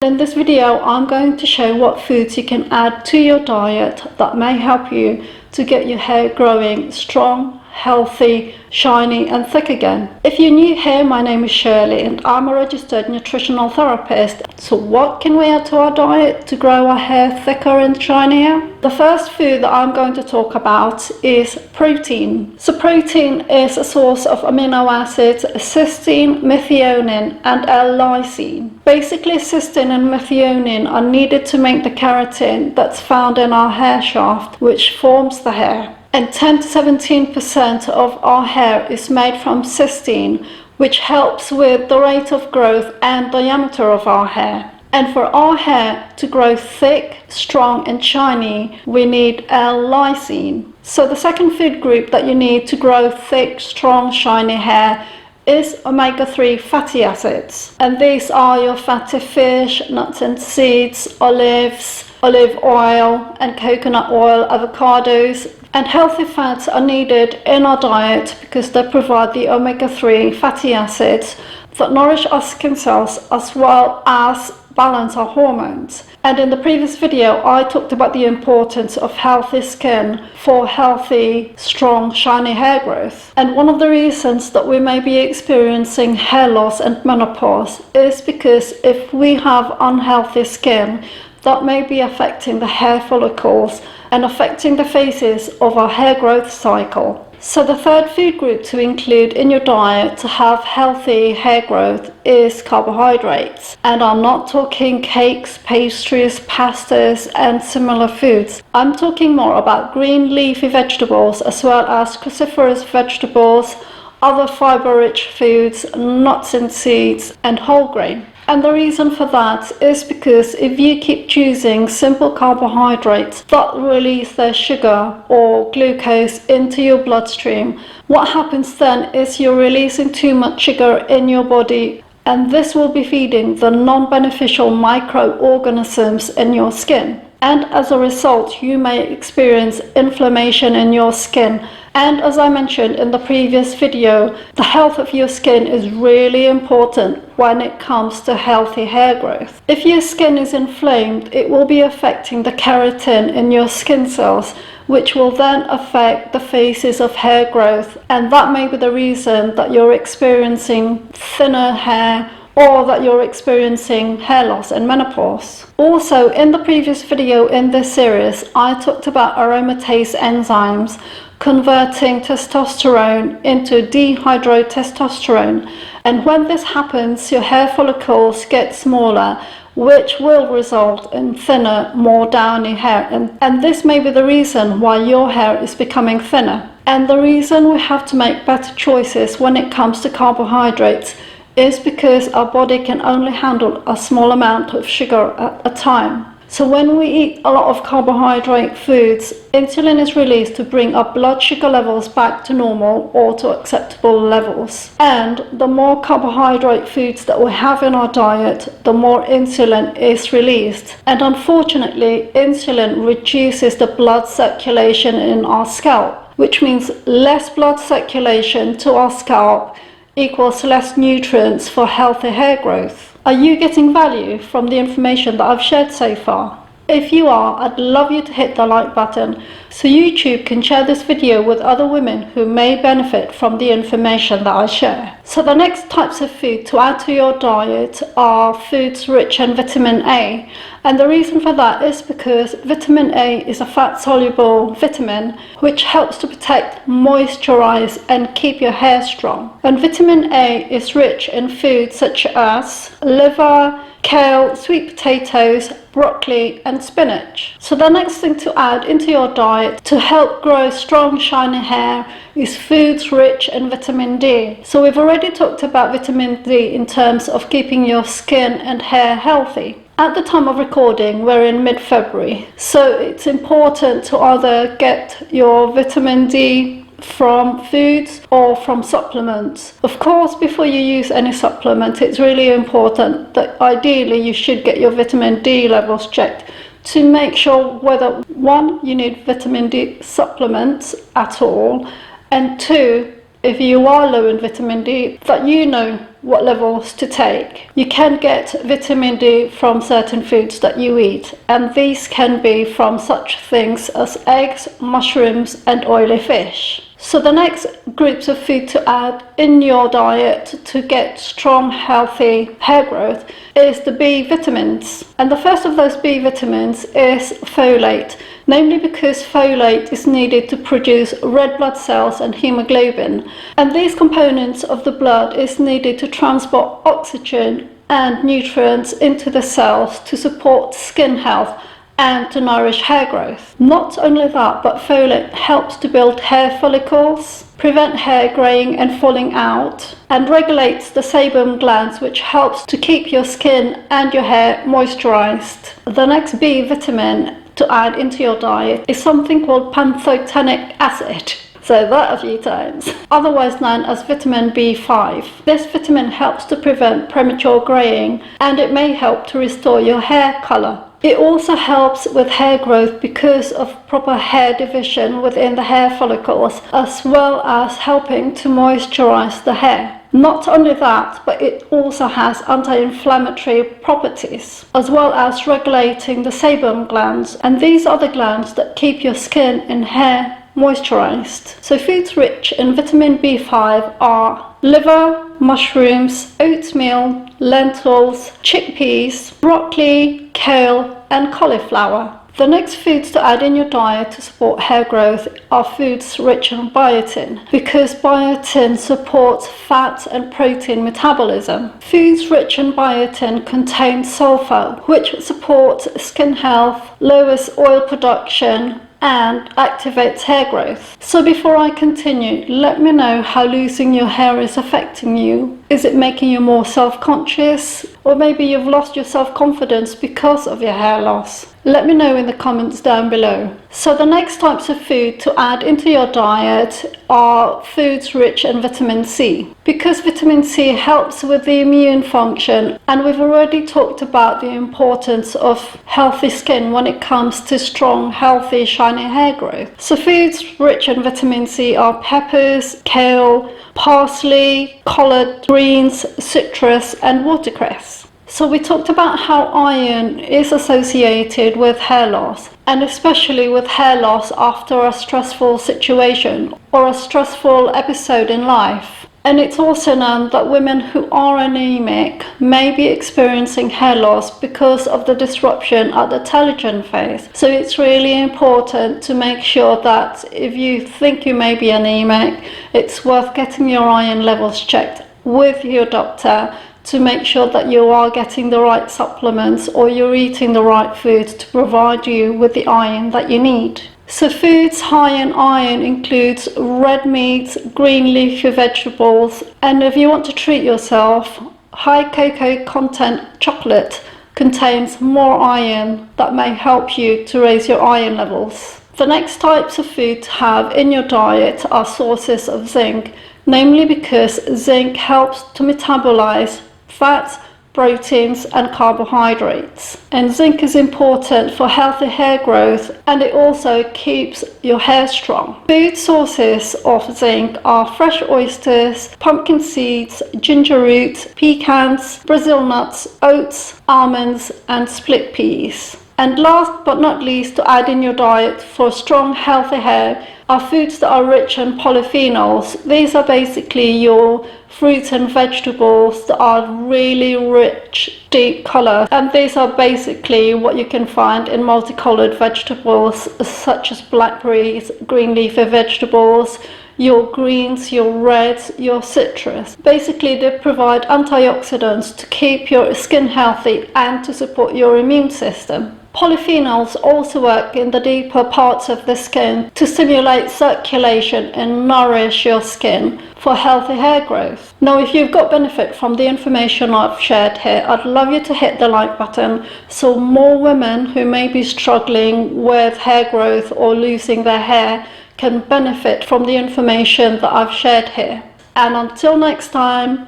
In this video, I'm going to show what foods you can add to your diet that may help you to get your hair growing strong, healthy, shiny and thick again. If you're new here, my name is Shirley and I'm a registered nutritional therapist. So what can we add to our diet to grow our hair thicker and shinier? The first food that I'm going to talk about is protein. So protein is a source of amino acids cysteine, methionine and L-lysine. Basically, cysteine and methionine are needed to make the keratin that's found in our hair shaft, which forms the hair. And 10 to 17% of our hair is made from cysteine, which helps with the rate of growth and diameter of our hair. And for our hair to grow thick, strong and shiny, we need L-lysine. So the second food group that you need to grow thick, strong, shiny hair is omega-3 fatty acids. And these are your fatty fish, nuts and seeds, olives, olive oil and coconut oil, avocados. And healthy fats are needed in our diet because they provide the omega-3 fatty acids that nourish our skin cells as well as balance our hormones. And in the previous video, I talked about the importance of healthy skin for healthy, strong, shiny hair growth. And one of the reasons that we may be experiencing hair loss and menopause is because if we have unhealthy skin, that may be affecting the hair follicles and affecting the phases of our hair growth cycle. So the third food group to include in your diet to have healthy hair growth is carbohydrates. And I'm not talking cakes, pastries, pastas and similar foods. I'm talking more about green leafy vegetables as well as cruciferous vegetables, other fiber-rich foods, nuts and seeds and whole grain. And the reason for that is because if you keep choosing simple carbohydrates that release their sugar or glucose into your bloodstream, what happens then is you're releasing too much sugar in your body, and this will be feeding the non-beneficial microorganisms in your skin. And as a result, you may experience inflammation in your skin. And as I mentioned in the previous video, the health of your skin is really important when it comes to healthy hair growth. If your skin is inflamed, it will be affecting the keratin in your skin cells, which will then affect the phases of hair growth. And that may be the reason that you're experiencing thinner hair or that you're experiencing hair loss and menopause. Also, in the previous video in this series, I talked about aromatase enzymes converting testosterone into dihydrotestosterone. And when this happens, your hair follicles get smaller, which will result in thinner, more downy hair. And this may be the reason why your hair is becoming thinner. And the reason we have to make better choices when it comes to carbohydrates is because our body can only handle a small amount of sugar at a time. So when we eat a lot of carbohydrate foods, insulin is released to bring our blood sugar levels back to normal or to acceptable levels. And the more carbohydrate foods that we have in our diet, the more insulin is released. And unfortunately, insulin reduces the blood circulation in our scalp, which means less blood circulation to our scalp equals less nutrients for healthy hair growth. Are you getting value from the information that I've shared so far? If you are, I'd love you to hit the like button so YouTube can share this video with other women who may benefit from the information that I share. So the next types of food to add to your diet are foods rich in vitamin A. And the reason for that is because vitamin A is a fat-soluble vitamin which helps to protect, moisturize and keep your hair strong. And vitamin A is rich in foods such as liver, kale, sweet potatoes, broccoli and spinach. So the next thing to add into your diet to help grow strong, shiny hair is foods rich in vitamin D. So we've already talked about vitamin D in terms of keeping your skin and hair healthy. At the time of recording, we're in mid-February, so it's important to either get your vitamin D from foods or from supplements. Of course, before you use any supplement, it's really important that ideally you should get your vitamin D levels checked to make sure whether, one, you need vitamin D supplements at all, and two, if you are low in vitamin D, that you know what levels to take. You can get vitamin D from certain foods that you eat, and these can be from such things as eggs, mushrooms, and oily fish. So the next groups of food to add in your diet to get strong, healthy hair growth is the B vitamins. And the first of those B vitamins is folate, namely because folate is needed to produce red blood cells and hemoglobin. And these components of the blood is needed to transport oxygen and nutrients into the cells to support skin health and to nourish hair growth. Not only that, but folate helps to build hair follicles, prevent hair graying and falling out, and regulates the sebum glands, which helps to keep your skin and your hair moisturized. The next B vitamin to add into your diet is something called pantothenic acid. So that a few times. Otherwise known as vitamin B5. This vitamin helps to prevent premature graying, and it may help to restore your hair color. It also helps with hair growth because of proper hair division within the hair follicles, as well as helping to moisturize the hair. Not only that, but it also has anti-inflammatory properties, as well as regulating the sebum glands, and these are the glands that keep your skin and hair moisturized. So foods rich in vitamin B5 are liver, mushrooms, oatmeal, lentils, chickpeas, broccoli, kale, and cauliflower. The next foods to add in your diet to support hair growth are foods rich in biotin, because biotin supports fat and protein metabolism. Foods rich in biotin contain sulfur, which supports skin health, lowers oil production, and activates hair growth. So before I continue, let me know how losing your hair is affecting you. Is it making you more self-conscious? Or maybe you've lost your self-confidence because of your hair loss? Let me know in the comments down below. So the next types of food to add into your diet are foods rich in vitamin C. Because vitamin C helps with the immune function, and we've already talked about the importance of healthy skin when it comes to strong, healthy, shiny hair growth. So foods rich in vitamin C are peppers, kale, parsley, collard greens, citrus, and watercress. So we talked about how iron is associated with hair loss, and especially with hair loss after a stressful situation or a stressful episode in life. And it's also known that women who are anemic may be experiencing hair loss because of the disruption at the telogen phase. So it's really important to make sure that if you think you may be anemic, it's worth getting your iron levels checked with your doctor to make sure that you are getting the right supplements or you're eating the right food to provide you with the iron that you need. So foods high in iron includes red meats, green leafy vegetables, and if you want to treat yourself, high cocoa content chocolate contains more iron that may help you to raise your iron levels. The next types of food to have in your diet are sources of zinc, namely because zinc helps to metabolize fats, proteins, and carbohydrates. And zinc is important for healthy hair growth, and it also keeps your hair strong. Food sources of zinc are fresh oysters, pumpkin seeds, ginger root, pecans, Brazil nuts, oats, almonds, and split peas. And last but not least, to add in your diet for strong, healthy hair are foods that are rich in polyphenols. These are basically your fruits and vegetables that are really rich, deep color. And these are basically what you can find in multicolored vegetables such as blackberries, green leafy vegetables, your greens, your reds, your citrus. Basically, they provide antioxidants to keep your skin healthy and to support your immune system. Polyphenols also work in the deeper parts of the skin to stimulate circulation and nourish your skin for healthy hair growth. Now, if you've got benefit from the information I've shared here, I'd love you to hit the like button so more women who may be struggling with hair growth or losing their hair can benefit from the information that I've shared here. And until next time,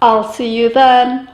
I'll see you then.